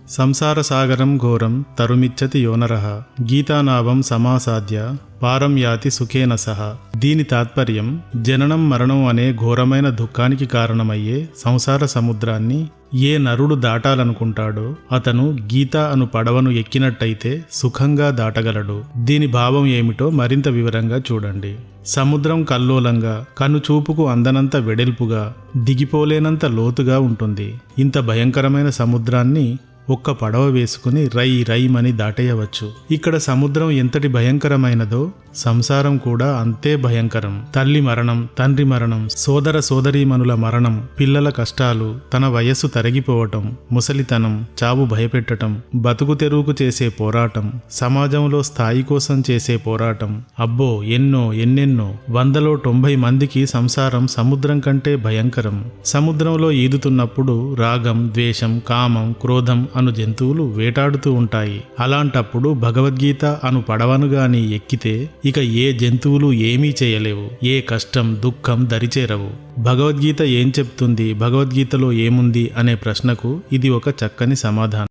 సంసారసాగరం ఘోరం తరుమిచ్చతి యోనరః గీతానావం సమాసాద్య పారం యాతి సుఖేన సహ. దీని తాత్పర్యం జననం మరణం అనే ఘోరమైన దుఃఖానికి కారణమయ్యే సంసార సముద్రాన్ని ఏ నరుడు దాటాలనుకుంటాడో అతను గీత అను పడవను ఎక్కినట్టయితే సుఖంగా దాటగలడు. దీని భావం ఏమిటో మరింత వివరంగా చూడండి. సముద్రం కల్లోలంగా కనుచూపుకు అందనంత వెడల్పుగా దిగిపోలేనంత లోతుగా ఉంటుంది. ఇంత భయంకరమైన సముద్రాన్ని ఒక్క పడవ వేసుకుని రైమని దాటేయవచ్చు. ఇక్కడ సముద్రం ఎంతటి భయంకరమైనదో సంసారం కూడా అంతే భయంకరం. తల్లి మరణం, తండ్రి మరణం, సోదర సోదరీమణుల మరణం, పిల్లల కష్టాలు, తన వయస్సు తరిగిపోవటం, ముసలితనం, చావు భయపెట్టటం, బతుకు తెరువుకు చేసే పోరాటం, సమాజంలో స్థాయి కోసం చేసే పోరాటం, అబ్బో ఎన్నెన్నో. 100లో 90 మందికి సంసారం సముద్రం కంటే భయంకరం. సముద్రంలో ఈదుతున్నప్పుడు రాగం, ద్వేషం, కామం, క్రోధం అను జంతువులు వేటాడుతూ ఉంటాయి. అలాంటప్పుడు భగవద్గీత అను పడవను గాని ఎక్కితే ఇక ఏ జంతువులు ఏమీ చేయలేవు. ఏ కష్టం, దుఃఖం దరిచేరవు. భగవద్గీత ఏం చెప్తుంది, భగవద్గీతలో ఏముంది అనే ప్రశ్నకు ఇది ఒక చక్కని సమాధానం.